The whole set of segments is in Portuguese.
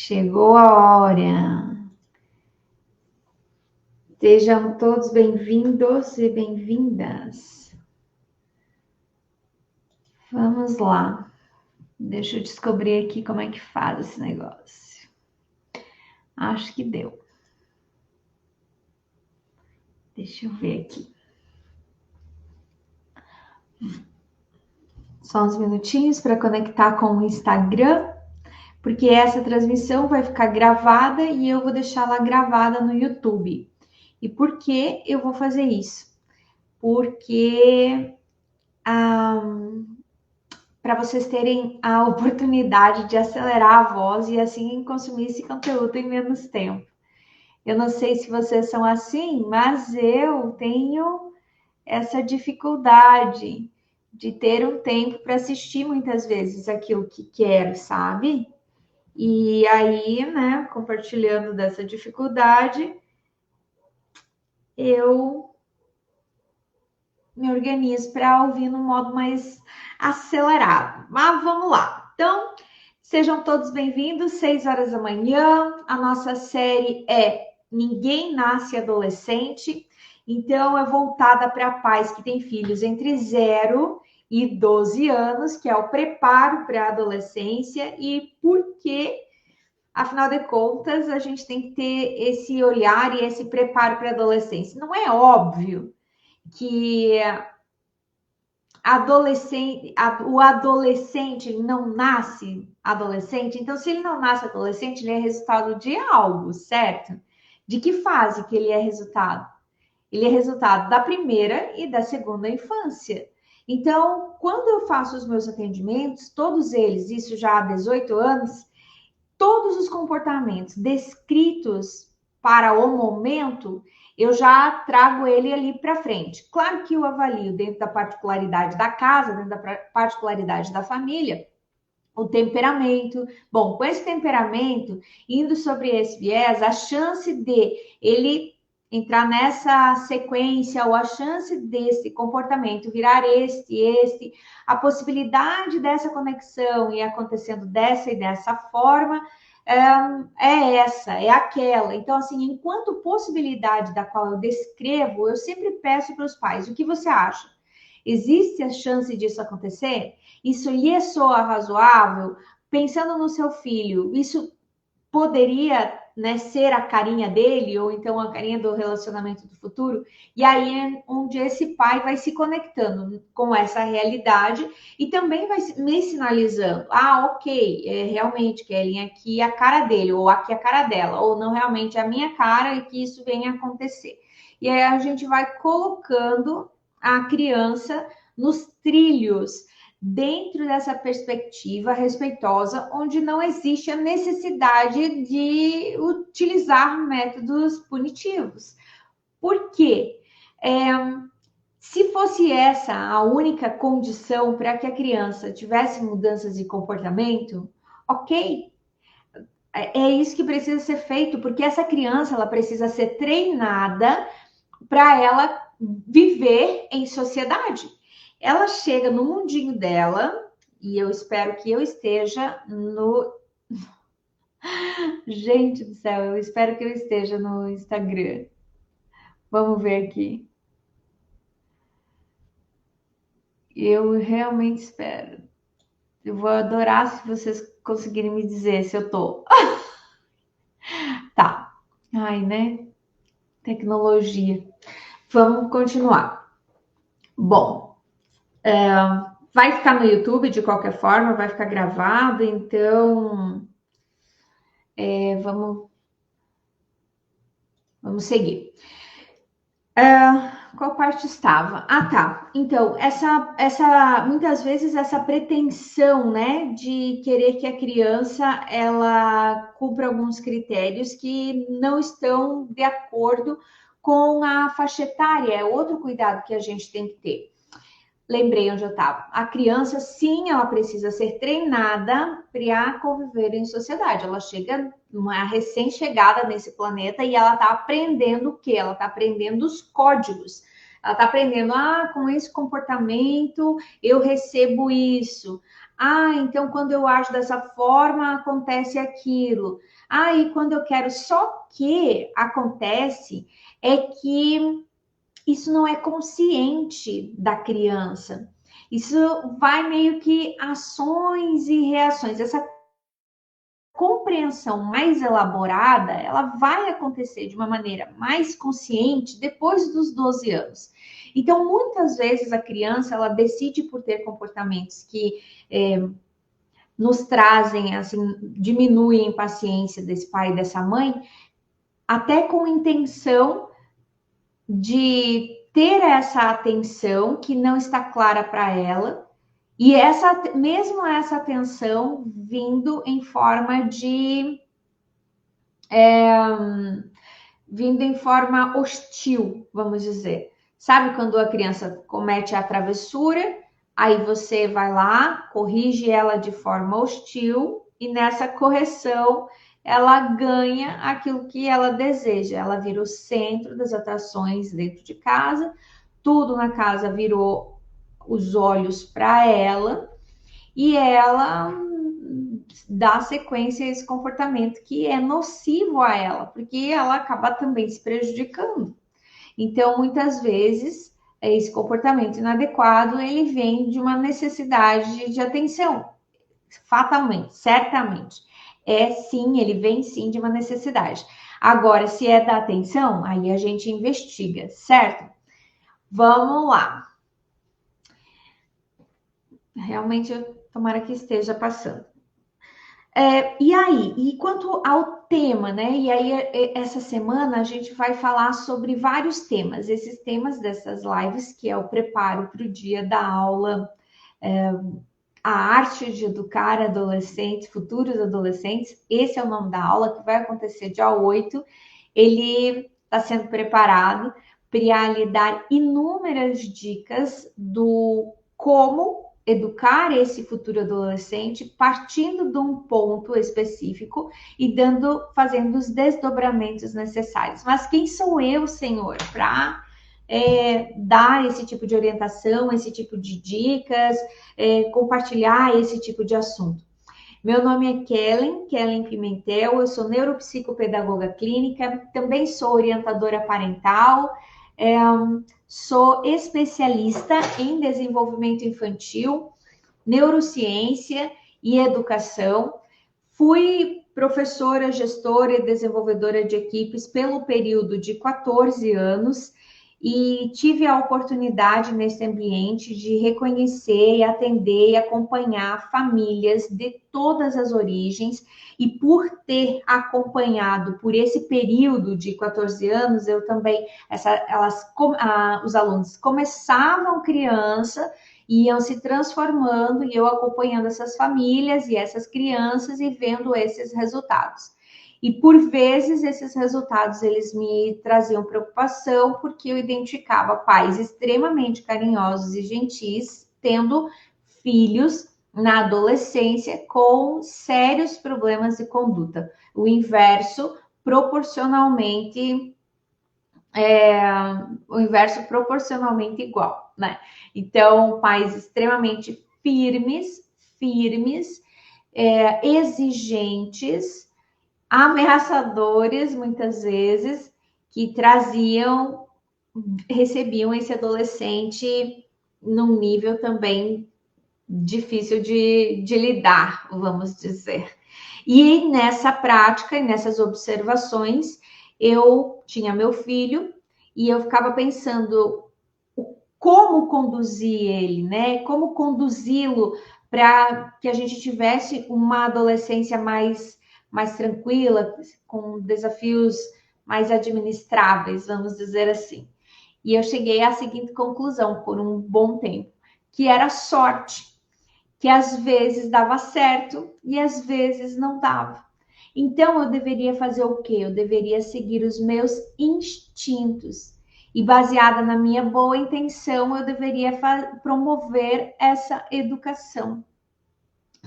Chegou a hora. Sejam todos bem-vindos e bem-vindas. Vamos lá. Deixa eu descobrir aqui como é que faz esse negócio. Acho que deu. Deixa eu ver aqui. Só uns minutinhos para conectar com o Instagram, porque essa transmissão vai ficar gravada e eu vou deixá-la gravada no YouTube. E por que eu vou fazer isso? Porque para vocês terem a oportunidade de acelerar a voz e assim consumir esse conteúdo em menos tempo. Eu não sei se vocês são assim, mas eu tenho essa dificuldade de ter um tempo para assistir muitas vezes aquilo que quero, sabe? E aí, né, compartilhando dessa dificuldade, eu me organizo para ouvir no modo mais acelerado. Mas vamos lá. Então, sejam todos bem-vindos, 6 horas da manhã. A nossa série é Ninguém Nasce Adolescente. Então, é voltada para pais que têm filhos entre 0 e 12 anos, que é o preparo para a adolescência e por que, afinal de contas, a gente tem que ter esse olhar e esse preparo para a adolescência. Não é óbvio que o adolescente não nasce adolescente, então se ele não nasce adolescente, ele é resultado de algo, certo? De que fase que ele é resultado? Ele é resultado da primeira e da segunda infância. Então, quando eu faço os meus atendimentos, todos eles, isso já há 18 anos, todos os comportamentos descritos para o momento, eu já trago ele ali para frente. Claro que eu avalio dentro da particularidade da casa, dentro da particularidade da família, o temperamento. Bom, com esse temperamento, indo sobre esse viés, a chance de ele entrar nessa sequência ou a chance desse comportamento virar este, a possibilidade dessa conexão ir acontecendo dessa e dessa forma, é aquela. Então, assim, enquanto possibilidade da qual eu descrevo, eu sempre peço para os pais, o que você acha? Existe a chance disso acontecer? Isso lhe soa razoável? Pensando no seu filho, isso poderia, né, ser a carinha dele, ou então a carinha do relacionamento do futuro, e aí é onde esse pai vai se conectando com essa realidade e também vai me sinalizando, ok, realmente, Kelly, aqui é a cara dele, ou aqui é a cara dela, ou não, realmente é a minha cara e que isso venha a acontecer. E aí a gente vai colocando a criança nos trilhos dentro dessa perspectiva respeitosa, onde não existe a necessidade de utilizar métodos punitivos. Por quê? Se fosse essa a única condição para que a criança tivesse mudanças de comportamento, ok, é isso que precisa ser feito, porque essa criança ela precisa ser treinada para ela viver em sociedade. Ela chega no mundinho dela e eu espero que eu esteja no. Gente do céu, eu espero que eu esteja no Instagram. Vamos ver aqui. Eu realmente espero. Eu vou adorar se vocês conseguirem me dizer se eu tô. Tá. Ai, né? Tecnologia. Vamos continuar. Bom, vai ficar no YouTube de qualquer forma, vai ficar gravado, então vamos seguir. Qual parte estava? Tá. Então, muitas vezes essa pretensão, né, de querer que a criança ela cumpra alguns critérios que não estão de acordo com a faixa etária, é outro cuidado que a gente tem que ter. Lembrei onde eu estava. A criança, sim, ela precisa ser treinada para conviver em sociedade. Ela chega, uma recém-chegada nesse planeta e ela está aprendendo o quê? Ela está aprendendo os códigos Ela está aprendendo, com esse comportamento eu recebo isso. Então quando eu ajo dessa forma, acontece aquilo. E quando eu quero, só que acontece é que isso não é consciente da criança. Isso vai meio que ações e reações. Essa compreensão mais elaborada, ela vai acontecer de uma maneira mais consciente depois dos 12 anos. Então, muitas vezes a criança, ela decide por ter comportamentos que nos trazem, assim, diminuem a paciência desse pai e dessa mãe, até com intenção de ter essa atenção que não está clara para ela, e mesmo essa atenção vindo em forma de vindo em forma hostil, vamos dizer. Sabe quando a criança comete a travessura, aí você vai lá, corrige ela de forma hostil, e nessa correção ela ganha aquilo que ela deseja. Ela vira o centro das atrações dentro de casa, tudo na casa virou os olhos para ela, e ela dá sequência a esse comportamento que é nocivo a ela, porque ela acaba também se prejudicando. Então, muitas vezes, esse comportamento inadequado, ele vem de uma necessidade de atenção, fatalmente, certamente. Sim, ele vem sim de uma necessidade. Agora, se é da atenção, aí a gente investiga, certo? Vamos lá. Realmente, tomara que esteja passando. E aí, e quanto ao tema, né? E aí, essa semana a gente vai falar sobre vários temas. Esses temas dessas lives, que é o preparo para o dia da aula, a arte de educar adolescentes, futuros adolescentes. Esse é o nome da aula, que vai acontecer dia 8. Ele está sendo preparado para lhe dar inúmeras dicas do como educar esse futuro adolescente, partindo de um ponto específico e fazendo os desdobramentos necessários. Mas quem sou eu, Senhor, para dar esse tipo de orientação, esse tipo de dicas, compartilhar esse tipo de assunto? Meu nome é Kellen Pimentel, eu sou neuropsicopedagoga clínica, também sou orientadora parental, sou especialista em desenvolvimento infantil, neurociência e educação. Fui professora, gestora e desenvolvedora de equipes pelo período de 14 anos e tive a oportunidade nesse ambiente de reconhecer, atender e acompanhar famílias de todas as origens. E por ter acompanhado por esse período de 14 anos, eu também, os alunos começavam criança, iam se transformando, e eu acompanhando essas famílias e essas crianças e vendo esses resultados. E por vezes esses resultados eles me traziam preocupação, porque eu identificava pais extremamente carinhosos e gentis tendo filhos na adolescência com sérios problemas de conduta. O inverso proporcionalmente igual, né? Então, pais extremamente firmes, exigentes, ameaçadores, muitas vezes, que recebiam esse adolescente num nível também difícil de lidar, vamos dizer. E nessa prática, e nessas observações, eu tinha meu filho e eu ficava pensando como conduzir ele, né? Como conduzi-lo para que a gente tivesse uma adolescência mais tranquila, com desafios mais administráveis, vamos dizer assim. E eu cheguei à seguinte conclusão por um bom tempo, que era sorte, que às vezes dava certo e às vezes não dava. Então eu deveria fazer o quê? Eu deveria seguir os meus instintos. E baseada na minha boa intenção, eu deveria promover essa educação.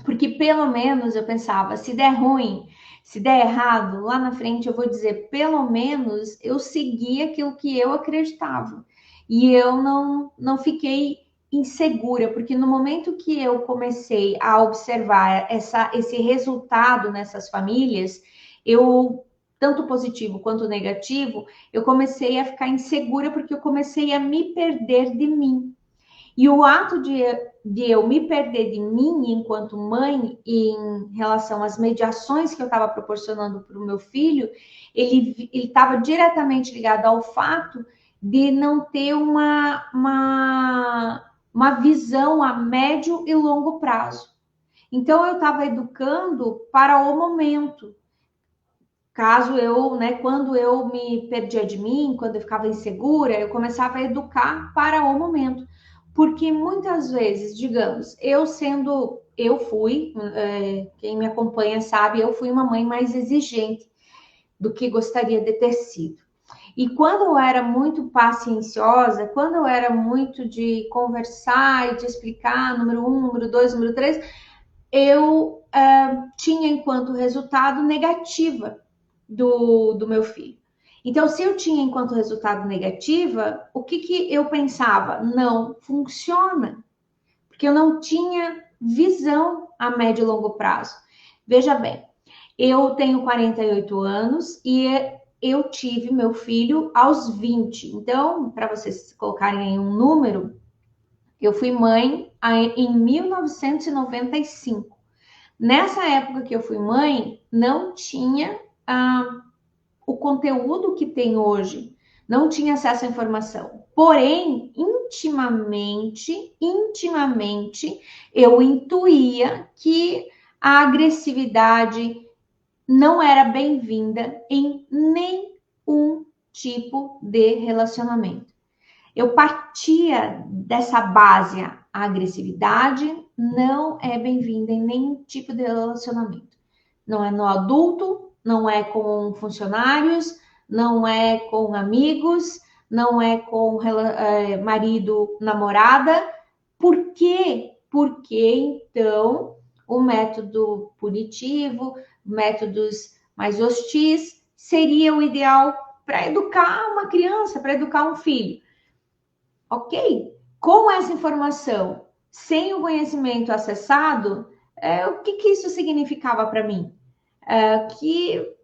Porque pelo menos eu pensava, se der ruim, se der errado, lá na frente eu vou dizer, pelo menos eu segui aquilo que eu acreditava. e eu não fiquei insegura, porque no momento que eu comecei a observar esse resultado nessas famílias, eu, tanto positivo quanto negativo, eu comecei a ficar insegura porque eu comecei a me perder de mim. E o ato de eu me perder de mim enquanto mãe, em relação às mediações que eu estava proporcionando para o meu filho, ele estava diretamente ligado ao fato de não ter uma visão a médio e longo prazo. Então, eu estava educando para o momento. Caso eu, né, quando eu me perdia de mim, quando eu ficava insegura, eu começava a educar para o momento. Porque muitas vezes, digamos, eu fui, quem me acompanha sabe, eu fui uma mãe mais exigente do que gostaria de ter sido. E quando eu era muito pacienciosa, quando eu era muito de conversar e de explicar número 1, número 2, número 3, eu tinha enquanto resultado negativa do meu filho. Então, se eu tinha enquanto resultado negativa, o que eu pensava? Não funciona, porque eu não tinha visão a médio e longo prazo. Veja bem, eu tenho 48 anos e eu tive meu filho aos 20. Então, para vocês colocarem aí um número, eu fui mãe em 1995. Nessa época que eu fui mãe, não tinha o conteúdo que tem hoje, não tinha acesso à informação. Porém, intimamente, eu intuía que a agressividade não era bem-vinda em nenhum tipo de relacionamento. Eu partia dessa base, a agressividade não é bem-vinda em nenhum tipo de relacionamento. Não é no adulto, não é com funcionários, não é com amigos, não é com marido, namorada. Por quê? Porque então o método punitivo, métodos mais hostis, seria o ideal para educar uma criança, para educar um filho. Ok? Com essa informação, sem o conhecimento acessado, o que isso significava para mim? Que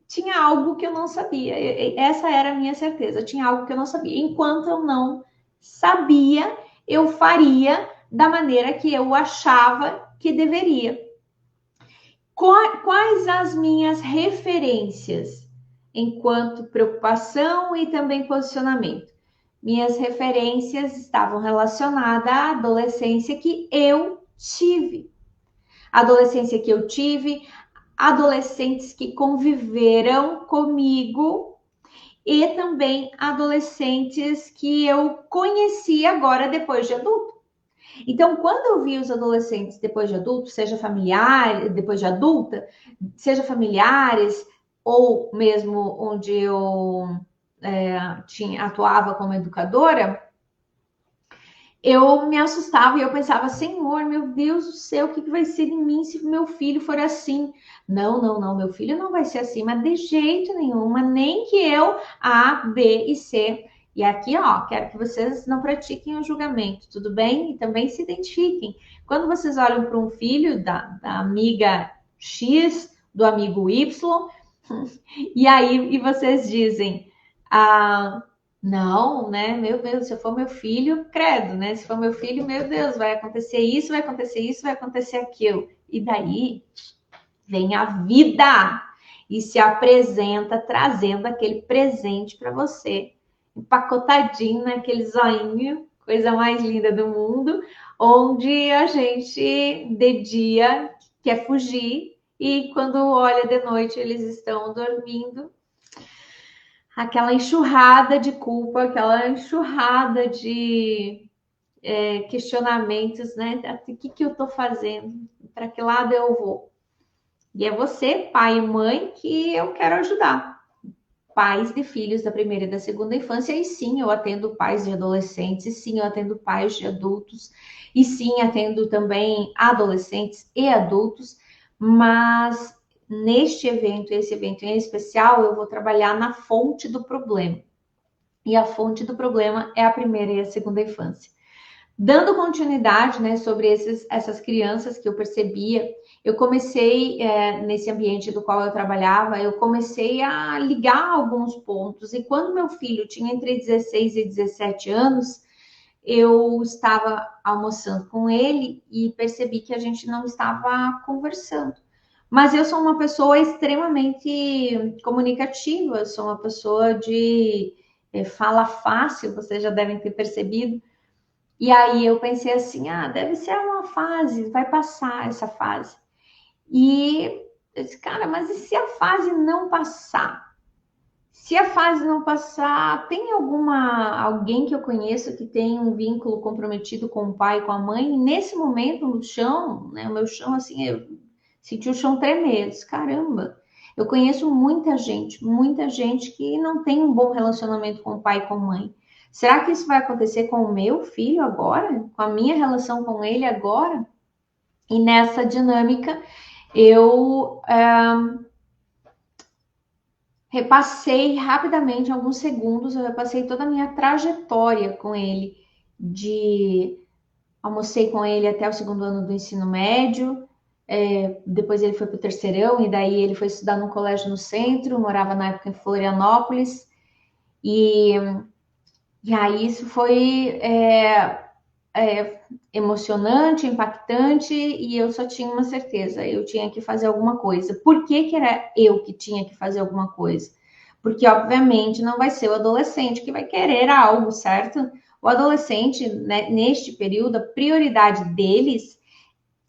tinha algo que eu não sabia. Essa era a minha certeza. Tinha algo que eu não sabia. Enquanto eu não sabia, eu faria da maneira que eu achava que deveria. Quais as minhas referências enquanto preocupação e também posicionamento? Minhas referências estavam relacionadas à adolescência que eu tive. A adolescência que eu tive, adolescentes que conviveram comigo e também adolescentes que eu conheci agora depois de adulto. Então, quando eu vi os adolescentes depois de adulto, seja familiar, depois de adulta, seja familiares ou mesmo onde eu atuava como educadora, eu me assustava e eu pensava, Senhor, meu Deus do céu, o que vai ser de mim se meu filho for assim? Não, meu filho não vai ser assim, mas de jeito nenhum, nem que eu, A, B e C. E aqui, ó, quero que vocês não pratiquem o julgamento, tudo bem? E também se identifiquem. Quando vocês olham para um filho da amiga X, do amigo Y, e vocês dizem, não, né? Meu Deus, se for meu filho, credo, né? Se for meu filho, meu Deus, vai acontecer isso, vai acontecer isso, vai acontecer aquilo. E daí vem a vida e se apresenta trazendo aquele presente para você, empacotadinho naquele zoinho, coisa mais linda do mundo, onde a gente de dia quer fugir e quando olha de noite eles estão dormindo. Aquela enxurrada de culpa, aquela enxurrada de questionamentos, né? O que eu estou fazendo? Para que lado eu vou? E é você, pai e mãe, que eu quero ajudar. Pais de filhos da primeira e da segunda infância, e sim, eu atendo pais de adolescentes, e sim, eu atendo pais de adultos, e sim, atendo também adolescentes e adultos, mas neste evento, esse evento em especial, eu vou trabalhar na fonte do problema. e a fonte do problema é a primeira e a segunda infância. Dando continuidade, né, sobre essas crianças que eu percebia, eu comecei, nesse ambiente do qual eu trabalhava, eu comecei a ligar alguns pontos. E quando meu filho tinha entre 16 e 17 anos, eu estava almoçando com ele e percebi que a gente não estava conversando. Mas eu sou uma pessoa extremamente comunicativa, eu sou uma pessoa de fala fácil, vocês já devem ter percebido. E aí eu pensei assim, deve ser uma fase, vai passar essa fase. E eu disse, cara, mas e se a fase não passar? Se a fase não passar, tem alguém que eu conheço que tem um vínculo comprometido com o pai e com a mãe? E nesse momento, no chão, né, o meu chão, assim, eu senti o chão tremer. Eu disse, caramba, eu conheço muita gente que não tem um bom relacionamento com o pai e com a mãe. Será que isso vai acontecer com o meu filho agora? Com a minha relação com ele agora? E nessa dinâmica, eu repassei rapidamente, em alguns segundos, eu repassei toda a minha trajetória com ele. Almocei com ele até o segundo ano do ensino médio, depois ele foi para o terceirão, e daí ele foi estudar num colégio no centro, morava na época em Florianópolis, e, e aí isso foi emocionante, impactante, e eu só tinha uma certeza, eu tinha que fazer alguma coisa. Por que era eu que tinha que fazer alguma coisa? Porque, obviamente, não vai ser o adolescente que vai querer algo, certo? O adolescente, né, neste período, a prioridade deles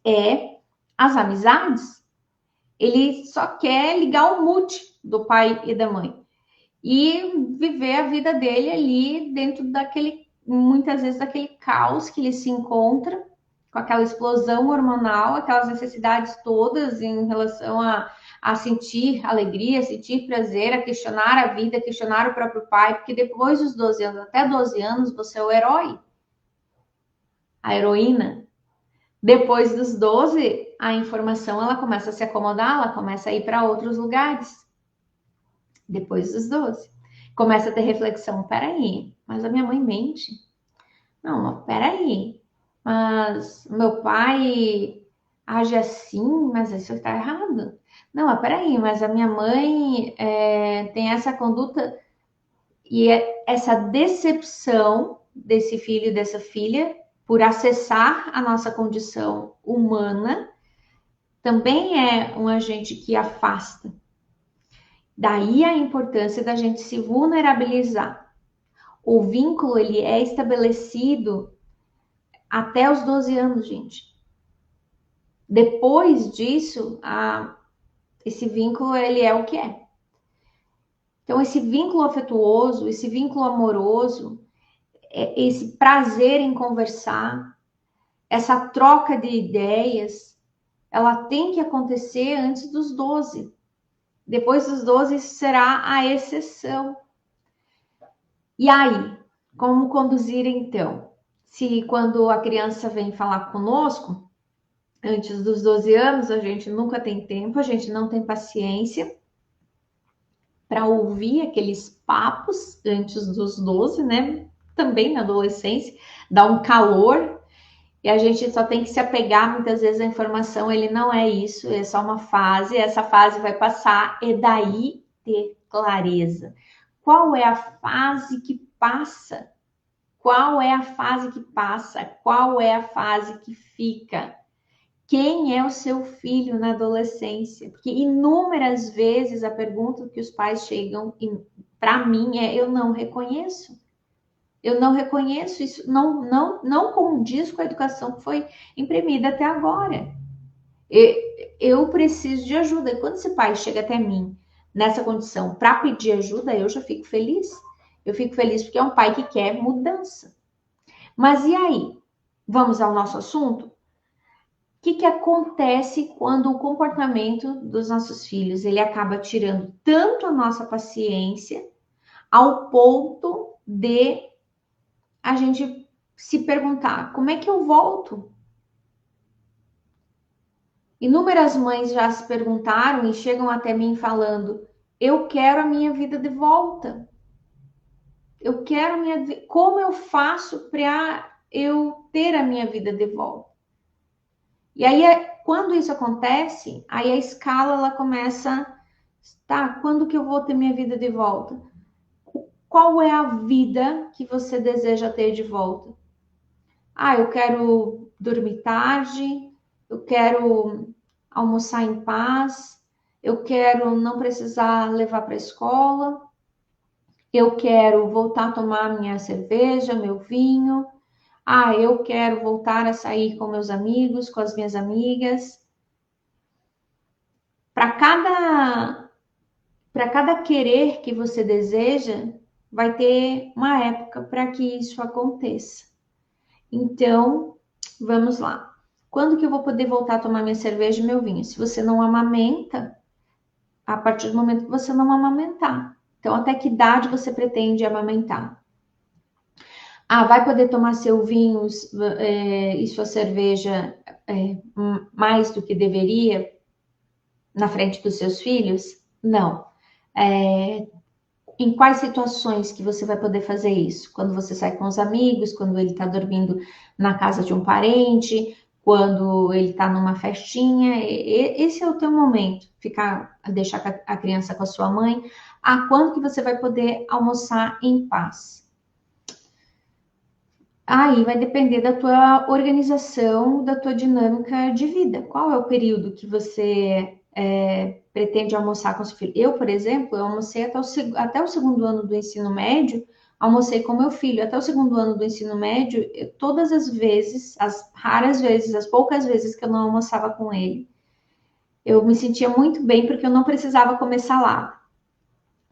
é as amizades. Ele só quer ligar o mute do pai e da mãe e viver a vida dele ali dentro daquele, muitas vezes, daquele caos que ele se encontra, com aquela explosão hormonal, aquelas necessidades todas em relação a sentir alegria, sentir prazer, a questionar a vida, questionar o próprio pai, porque depois dos 12 anos, até 12 anos, você é o herói, a heroína. Depois dos 12, a informação ela começa a se acomodar, ela começa a ir para outros lugares. Depois dos 12. Começa a ter reflexão, peraí, mas a minha mãe mente? Não, mas peraí, mas meu pai age assim, mas isso está errado. Não, mas peraí, mas a minha mãe tem essa conduta e essa decepção desse filho e dessa filha por acessar a nossa condição humana também é um agente que afasta. Daí a importância da gente se vulnerabilizar. O vínculo ele é estabelecido até os 12 anos, gente. Depois disso, esse vínculo ele é o que é. Então, esse vínculo afetuoso, esse vínculo amoroso, esse prazer em conversar, essa troca de ideias, ela tem que acontecer antes dos 12. Depois dos 12 será a exceção. E aí, como conduzir então? Se quando a criança vem falar conosco, antes dos 12 anos, a gente nunca tem tempo, a gente não tem paciência para ouvir aqueles papos antes dos 12, né? Também na adolescência, dá um calor e a gente só tem que se apegar muitas vezes à informação, ele não é isso, é só uma fase, essa fase vai passar e daí ter clareza. Qual é a fase que passa? Qual é a fase que passa? Qual é a fase que fica? Quem é o seu filho na adolescência? Porque inúmeras vezes a pergunta que os pais chegam para mim é: eu não reconheço. Eu não reconheço isso, não condiz com a educação que foi imprimida até agora. Eu preciso de ajuda. E quando esse pai chega até mim nessa condição para pedir ajuda, eu já fico feliz. Eu fico feliz porque é um pai que quer mudança. Mas e aí? Vamos ao nosso assunto? O que acontece quando o comportamento dos nossos filhos ele acaba tirando tanto a nossa paciência ao ponto de a gente se perguntar como é que eu volto? Inúmeras mães já se perguntaram e chegam até mim falando: eu quero a minha vida de volta. Eu quero como eu faço para eu ter a minha vida de volta? E aí, quando isso acontece, aí a escala ela começa, tá? Quando que eu vou ter minha vida de volta? Qual é a vida que você deseja ter de volta? Ah, eu quero dormir tarde, eu quero almoçar em paz, eu quero não precisar levar para a escola, eu quero voltar a tomar minha cerveja, meu vinho. Ah, eu quero voltar a sair com meus amigos, com as minhas amigas. Para cada querer que você deseja, vai ter uma época para que isso aconteça. Então, vamos lá. Quando que eu vou poder voltar a tomar minha cerveja e meu vinho? Se você não amamenta, a partir do momento que você não amamentar. Então, até que idade você pretende amamentar? Ah, vai poder tomar seu vinho e sua cerveja mais do que deveria na frente dos seus filhos? Não. Em quais situações que você vai poder fazer isso? Quando você sai com os amigos, quando ele está dormindo na casa de um parente, quando ele está numa festinha, esse é o teu momento. Deixar a criança com a sua mãe. Ah, quando que você vai poder almoçar em paz? Aí vai depender da tua organização, da tua dinâmica de vida. Qual é o período que você pretende almoçar com seu filho? Eu, por exemplo, eu almocei até o segundo ano do ensino médio, almocei com meu filho. Até o segundo ano do ensino médio, todas as vezes, as raras vezes, as poucas vezes que eu não almoçava com ele, eu me sentia muito bem porque eu não precisava comer salada.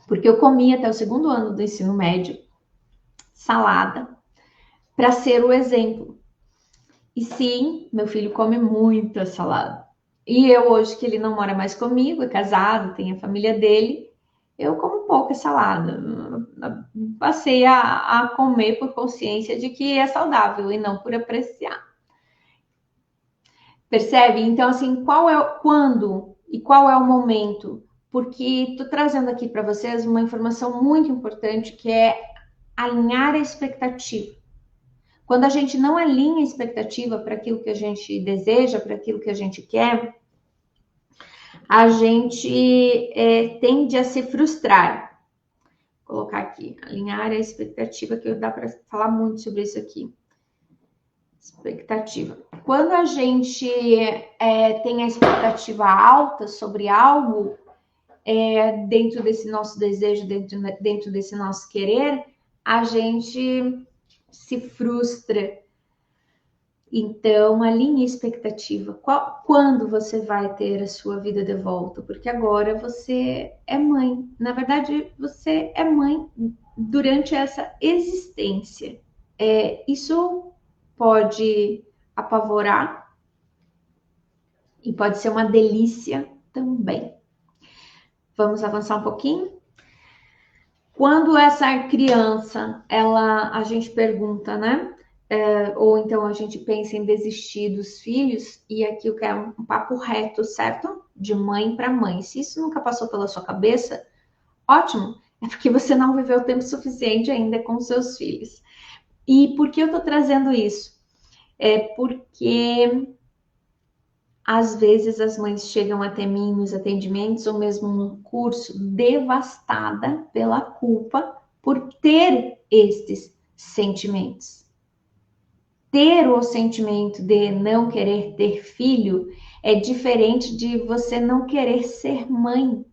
Porque eu comia até o segundo ano do ensino médio salada para ser o exemplo. E sim, meu filho come muita salada. E eu, hoje que ele não mora mais comigo, é casado, tem a família dele, eu como pouca salada. Passei a comer por consciência de que é saudável e não por apreciar. Percebe? Então, assim, quando e qual é o momento? Porque tô trazendo aqui para vocês uma informação muito importante que é alinhar a expectativa. Quando a gente não alinha a expectativa para aquilo que a gente deseja, para aquilo que a gente quer, a gente tende a se frustrar. Vou colocar aqui, alinhar a expectativa, que dá para falar muito sobre isso aqui. Expectativa. Quando a gente tem a expectativa alta sobre algo, dentro desse nosso desejo, dentro desse nosso querer, a gente se frustra. Então, alinhe a expectativa. Quando você vai ter a sua vida de volta? Porque agora você é mãe. Na verdade, você é mãe durante essa existência. Isso pode apavorar e pode ser uma delícia também. Vamos avançar um pouquinho? Quando essa criança, a gente pergunta, né? Ou então a gente pensa em desistir dos filhos, e aqui eu quero um papo reto, certo? De mãe para mãe. Se isso nunca passou pela sua cabeça, ótimo, é porque você não viveu tempo suficiente ainda com seus filhos. E por que eu tô trazendo isso? É porque às vezes as mães chegam até mim nos atendimentos ou mesmo no curso devastada pela culpa por ter estes sentimentos. Ter o sentimento de não querer ter filho é diferente de você não querer ser mãe.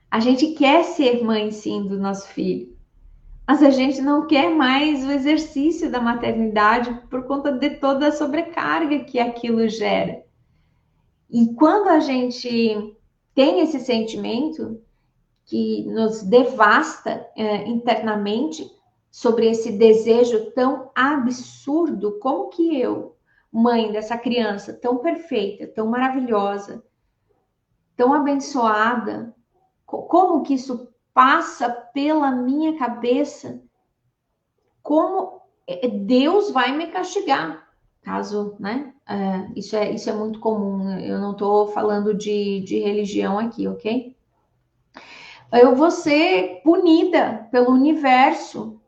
A gente quer ser mãe, sim, do nosso filho, mas a gente não quer mais o exercício da maternidade por conta de toda a sobrecarga que aquilo gera. E quando a gente tem esse sentimento que nos devasta internamente, sobre esse desejo tão absurdo, como que eu, mãe dessa criança tão perfeita, tão maravilhosa, tão abençoada, como que isso passa pela minha cabeça? Como Deus vai me castigar, caso, né? Isso é muito comum. Eu não estou falando de religião aqui, ok? eu vou ser punida pelo universo.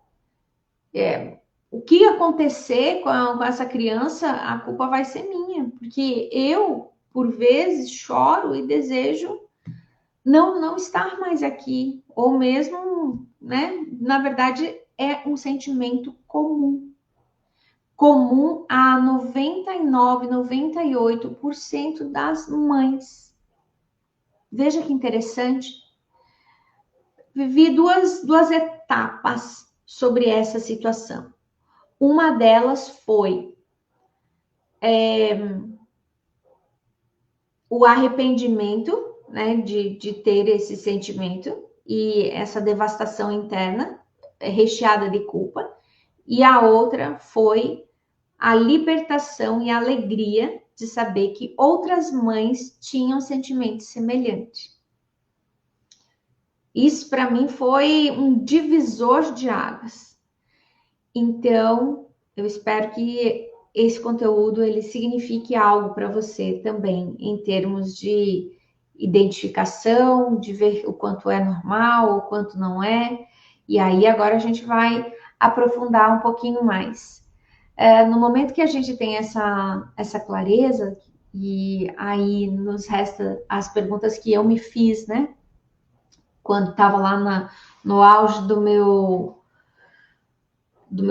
O que acontecer com essa criança, a culpa vai ser minha, porque eu, por vezes, choro e desejo não estar mais aqui, ou mesmo, né? Na verdade, é um sentimento comum a 99, 98% das mães. Veja que interessante. Vivi duas etapas sobre essa situação. Uma delas foi o arrependimento, né, de ter esse sentimento e essa devastação interna, recheada de culpa. E a outra foi a libertação e a alegria de saber que outras mães tinham sentimentos semelhantes. Isso para mim foi um divisor de águas. Então, eu espero que esse conteúdo ele signifique algo para você também, em termos de identificação, de ver o quanto é normal, o quanto não é. E aí agora a gente vai aprofundar um pouquinho mais. No momento que a gente tem essa clareza, e aí nos resta as perguntas que eu me fiz, né? Quando estava lá no auge do meu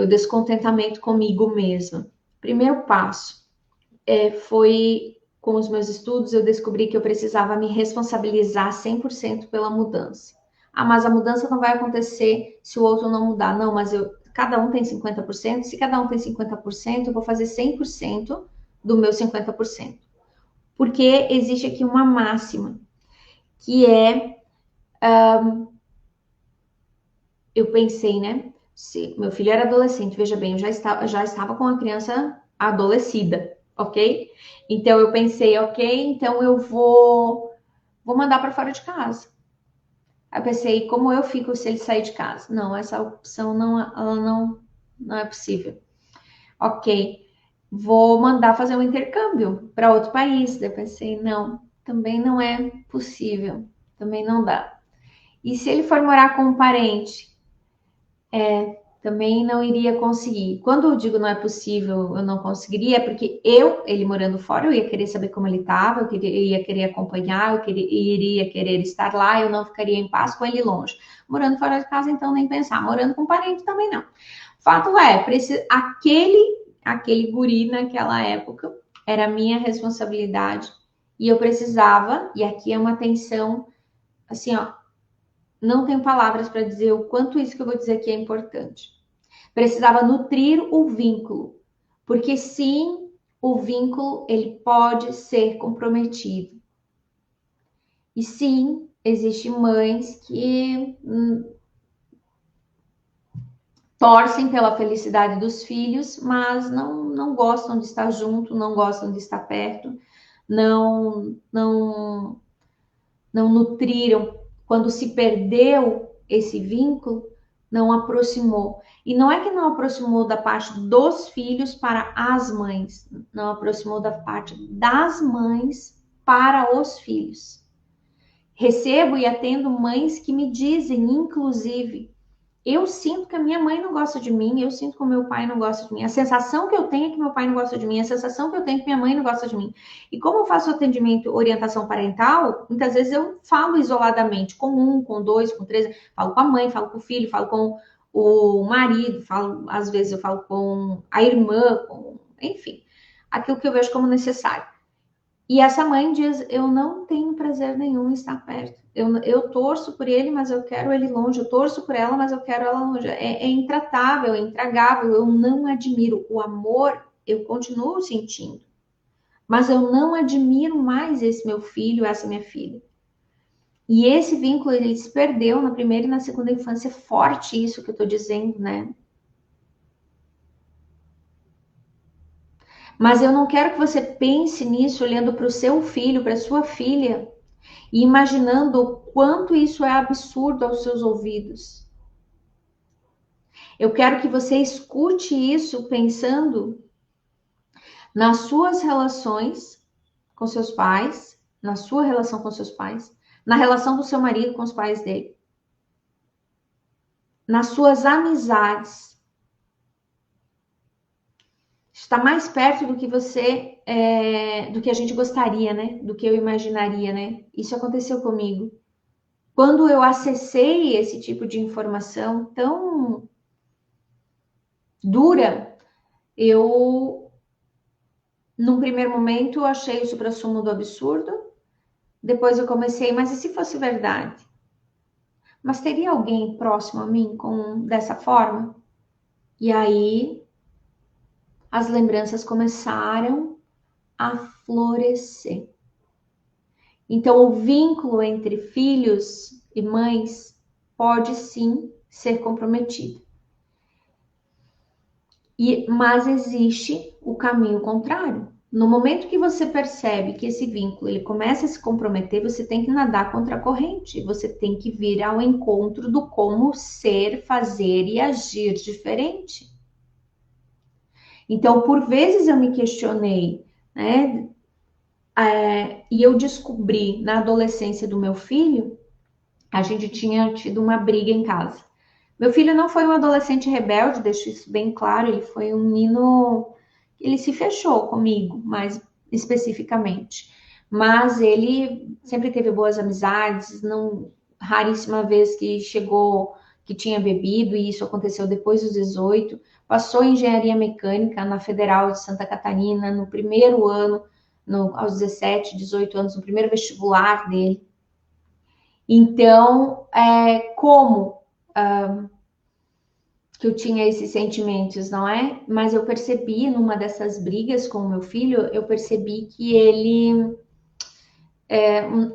descontentamento comigo mesma. Primeiro passo foi com os meus estudos, eu descobri que eu precisava me responsabilizar 100% pela mudança. Ah, mas a mudança não vai acontecer se o outro não mudar. Não, mas cada um tem 50%. Se cada um tem 50%, eu vou fazer 100% do meu 50%. Porque existe aqui uma máxima, que eu pensei, né? Se meu filho era adolescente, veja bem, eu já estava com a criança adolescida, ok? Então eu pensei, ok, então eu vou mandar para fora de casa. Aí eu pensei, como eu fico se ele sair de casa? Não, essa opção não é possível. Ok, vou mandar fazer um intercâmbio para outro país. Daí eu pensei, não, também não é possível, também não dá. E se ele for morar com um parente? Também não iria conseguir. Quando eu digo não é possível, eu não conseguiria, é porque ele morando fora, eu ia querer saber como ele estava, eu ia querer acompanhar, iria querer estar lá, eu não ficaria em paz com ele longe. Morando fora de casa, então nem pensar. Morando com parente também não. Fato é, aquele guri naquela época era minha responsabilidade e eu precisava, e aqui é uma tensão, assim, ó, não tenho palavras para dizer o quanto isso que eu vou dizer aqui é importante. Precisava nutrir o vínculo, porque sim, o vínculo ele pode ser comprometido. E sim, existem mães que torcem pela felicidade dos filhos, mas não gostam de estar junto, não gostam de estar perto, não nutriram. Quando se perdeu esse vínculo, não aproximou. E não é que não aproximou da parte dos filhos para as mães, não aproximou da parte das mães para os filhos. Recebo e atendo mães que me dizem, inclusive, eu sinto que a minha mãe não gosta de mim, eu sinto que o meu pai não gosta de mim. A sensação que eu tenho é que meu pai não gosta de mim, a sensação que eu tenho é que minha mãe não gosta de mim. E como eu faço atendimento, orientação parental, muitas vezes eu falo isoladamente, com um, com dois, com três, falo com a mãe, falo com o filho, falo com o marido, às vezes eu falo com a irmã, enfim, aquilo que eu vejo como necessário. E essa mãe diz: eu não tenho prazer nenhum em estar perto. Eu torço por ele, mas eu quero ele longe. Eu torço por ela, mas eu quero ela longe. É intratável, é intragável. Eu não admiro. O amor eu continuo sentindo. Mas eu não admiro mais esse meu filho, essa minha filha. E esse vínculo ele se perdeu na primeira e na segunda infância. É forte isso que eu tô dizendo, né? Mas eu não quero que você pense nisso olhando para o seu filho, para a sua filha, e imaginando o quanto isso é absurdo aos seus ouvidos. Eu quero que você escute isso pensando nas suas relações com seus pais, na sua relação com seus pais, na relação do seu marido com os pais dele. nas suas amizades. Está mais perto do que do que a gente gostaria, né? Do que eu imaginaria, né? Isso aconteceu comigo. Quando eu acessei esse tipo de informação tão dura, eu, num primeiro momento, achei o suprassumo do absurdo. Depois eu comecei, mas e se fosse verdade? Mas teria alguém próximo a mim dessa forma? E aí as lembranças começaram a florescer. Então, o vínculo entre filhos e mães pode sim ser comprometido. Mas existe o caminho contrário. No momento que você percebe que esse vínculo ele começa a se comprometer, você tem que nadar contra a corrente. Você tem que vir ao encontro do como ser, fazer e agir diferente. Então, por vezes eu me questionei, né? E eu descobri na adolescência do meu filho, a gente tinha tido uma briga em casa. Meu filho não foi um adolescente rebelde, deixo isso bem claro, ele foi um menino, ele se fechou comigo, mais especificamente. Mas ele sempre teve boas amizades, não raríssima vez que chegou que tinha bebido, e isso aconteceu depois dos 18. Passou em engenharia mecânica na Federal de Santa Catarina no primeiro ano, aos 17, 18 anos, no primeiro vestibular dele. Então, como que eu tinha esses sentimentos, não é? Mas eu percebi numa dessas brigas com o meu filho, eu percebi que ele,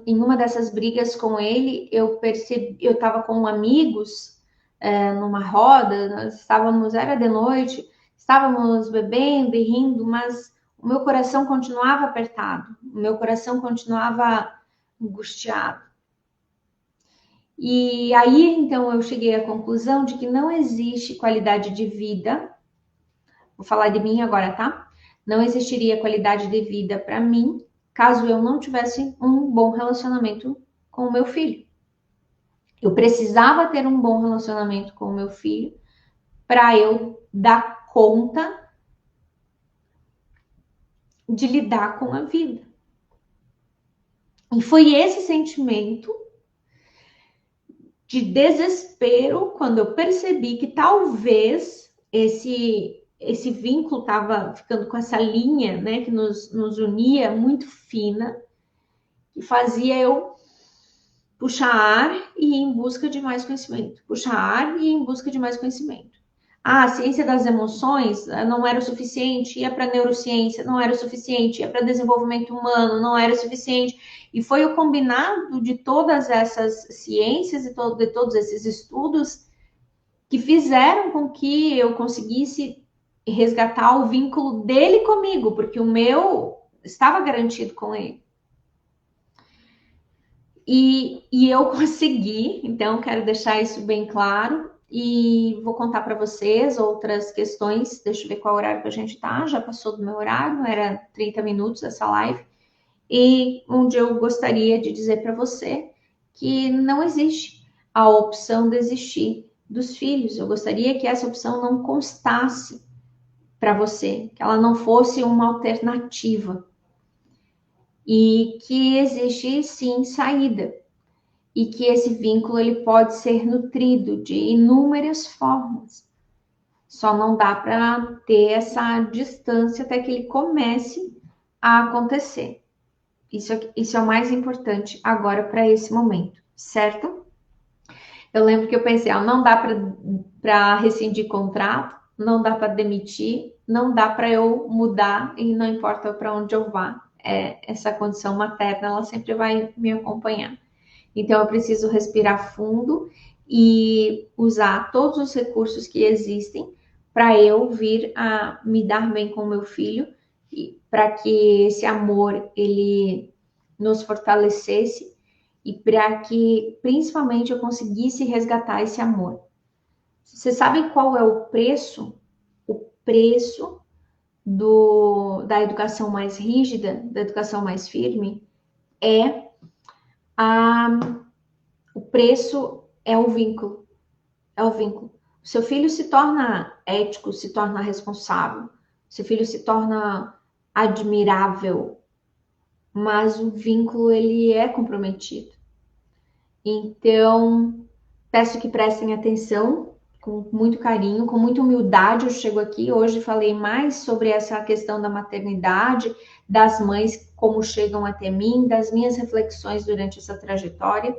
em uma dessas brigas com ele, eu estava com amigos numa roda, nós estávamos, era de noite, estávamos bebendo e rindo, mas o meu coração continuava apertado, o meu coração continuava angustiado. E aí, então, eu cheguei à conclusão de que não existe qualidade de vida. Vou falar de mim agora, tá? Não existiria qualidade de vida para mim caso eu não tivesse um bom relacionamento com o meu filho. Eu precisava ter um bom relacionamento com o meu filho para eu dar conta de lidar com a vida. E foi esse sentimento de desespero quando eu percebi que talvez esse vínculo estava ficando com essa linha, né, que nos unia muito fina, que fazia eu puxar ar e ir em busca de mais conhecimento, puxar ar e ir em busca de mais conhecimento. A ciência das emoções não era o suficiente, ia para neurociência, não era o suficiente, ia para desenvolvimento humano, não era o suficiente. E foi o combinado de todas essas ciências e de todos esses estudos que fizeram com que eu conseguisse resgatar o vínculo dele comigo, porque o meu estava garantido com ele. E eu consegui, então quero deixar isso bem claro. E vou contar para vocês outras questões. Deixa eu ver qual horário que a gente tá. Já passou do meu horário, era 30 minutos essa live. E onde eu gostaria de dizer para você que não existe a opção de existir dos filhos. Eu gostaria que essa opção não constasse para você, que ela não fosse uma alternativa. E que existe sim saída. E que esse vínculo ele pode ser nutrido de inúmeras formas. Só não dá para ter essa distância até que ele comece a acontecer. Isso é o mais importante agora para esse momento, certo? Eu lembro que eu pensei, não dá para rescindir contrato, não dá para demitir, não dá para eu mudar e não importa para onde eu vá. Essa condição materna, ela sempre vai me acompanhar. Então, eu preciso respirar fundo e usar todos os recursos que existem para eu vir a me dar bem com o meu filho, para que esse amor ele nos fortalecesse e para que, principalmente, eu conseguisse resgatar esse amor. Vocês sabem qual é o preço? O preço da educação mais rígida, da educação mais firme, o preço é o vínculo. É o vínculo. seu filho se torna ético, se torna responsável, seu filho se torna admirável, mas o vínculo ele é comprometido. Então, peço que prestem atenção, com muito carinho, com muita humildade. Eu chego aqui hoje, falei mais sobre essa questão da maternidade, das mães, como chegam até mim, das minhas reflexões durante essa trajetória,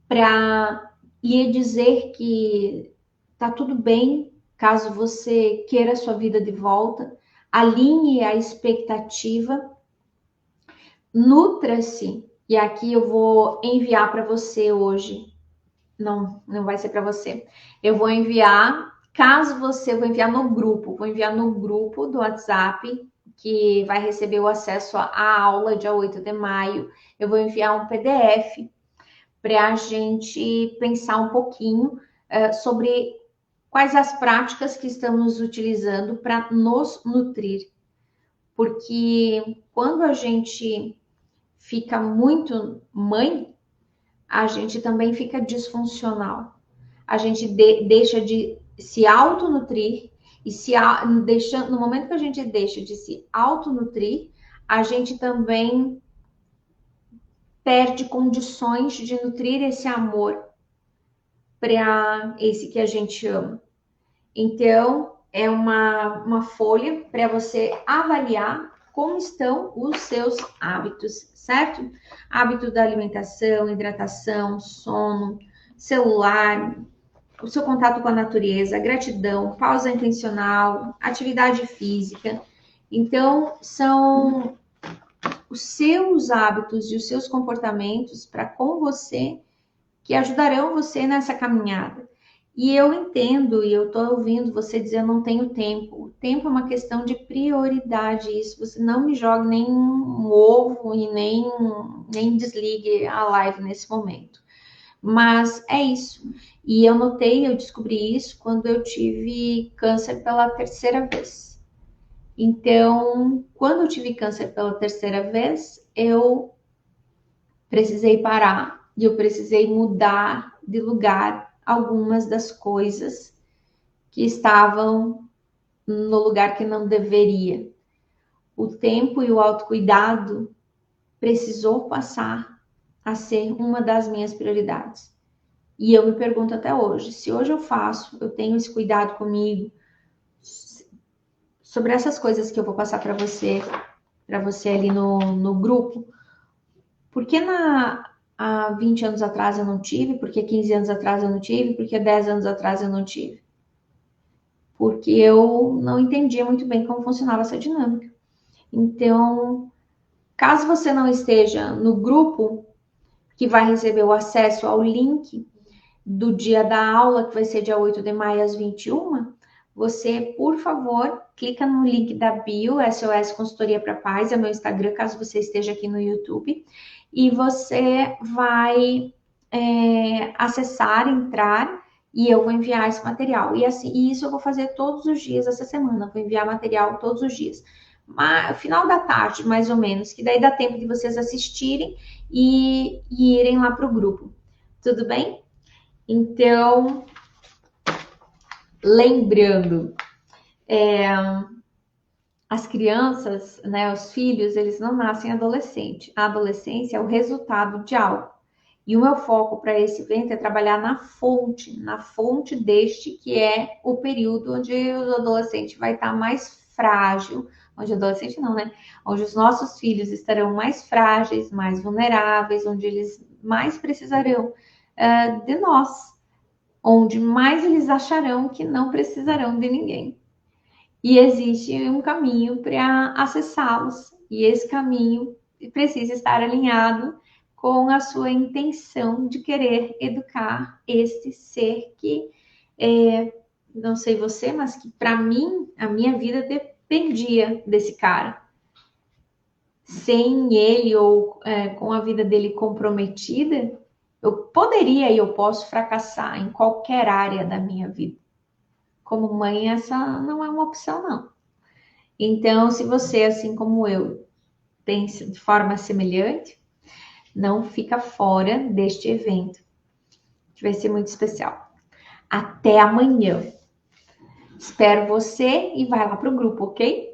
para lhe dizer que tá tudo bem caso você queira a sua vida de volta, alinhe a expectativa, nutra-se, e aqui eu vou enviar para você hoje. Não vai ser para você. Eu vou enviar, caso você, vou enviar no grupo do WhatsApp, que vai receber o acesso à aula dia 8 de maio. Eu vou enviar um PDF para a gente pensar um pouquinho sobre quais as práticas que estamos utilizando para nos nutrir. Porque quando a gente fica muito mãe, a gente também fica disfuncional. A gente deixa de se autonutrir e no momento que a gente deixa de se autonutrir, a gente também perde condições de nutrir esse amor para esse que a gente ama. Então, é uma folha para você avaliar como estão os seus hábitos, certo? Hábito da alimentação, hidratação, sono, celular, o seu contato com a natureza, gratidão, pausa intencional, atividade física. Então, são os seus hábitos e os seus comportamentos para com você que ajudarão você nessa caminhada. E eu entendo, e eu estou ouvindo você dizer, eu não tenho tempo. O tempo é uma questão de prioridade, isso. Você não me jogue nem um ovo e nem desligue a live nesse momento. Mas é isso. E eu descobri isso quando eu tive câncer pela terceira vez. Então, quando eu tive câncer pela terceira vez, eu precisei parar e eu precisei mudar de lugar algumas das coisas que estavam no lugar que não deveria. O tempo e o autocuidado precisou passar a ser uma das minhas prioridades. E eu me pergunto até hoje, se hoje eu tenho esse cuidado comigo, sobre essas coisas que eu vou passar para você ali no grupo, por que há 20 anos atrás eu não tive? Por que 15 anos atrás eu não tive? Por que 10 anos atrás eu não tive? Porque eu não entendia muito bem como funcionava essa dinâmica. Então, caso você não esteja no grupo que vai receber o acesso ao link do dia da aula, que vai ser dia 8 de maio às 21, você, por favor, clica no link da bio, SOS Consultoria para Paz, é meu Instagram, caso você esteja aqui no YouTube, e você vai acessar, entrar, e eu vou enviar esse material. E assim, isso eu vou fazer todos os dias essa semana, vou enviar material todos os dias. Mas, final da tarde, mais ou menos, que daí dá tempo de vocês assistirem e irem lá para o grupo. Tudo bem? Então, lembrando, as crianças, né, os filhos, eles não nascem adolescente. A adolescência é o resultado de algo. E o meu foco para esse evento é trabalhar na fonte deste que é o período onde o adolescente vai estar mais frágil, onde o adolescente não, né? Onde os nossos filhos estarão mais frágeis, mais vulneráveis, onde eles mais precisarão de nós, onde mais eles acharão que não precisarão de ninguém. E existe um caminho para acessá-los, e esse caminho precisa estar alinhado com a sua intenção de querer educar este ser que, não sei você, mas que para mim, a minha vida dependia desse cara. Sem ele ou com a vida dele comprometida, eu poderia e eu posso fracassar em qualquer área da minha vida. Como mãe, essa não é uma opção, não. Então, se você, assim como eu, pensa de forma semelhante, não fica fora deste evento, que vai ser muito especial. Até amanhã. Espero você e vai lá pro grupo, ok?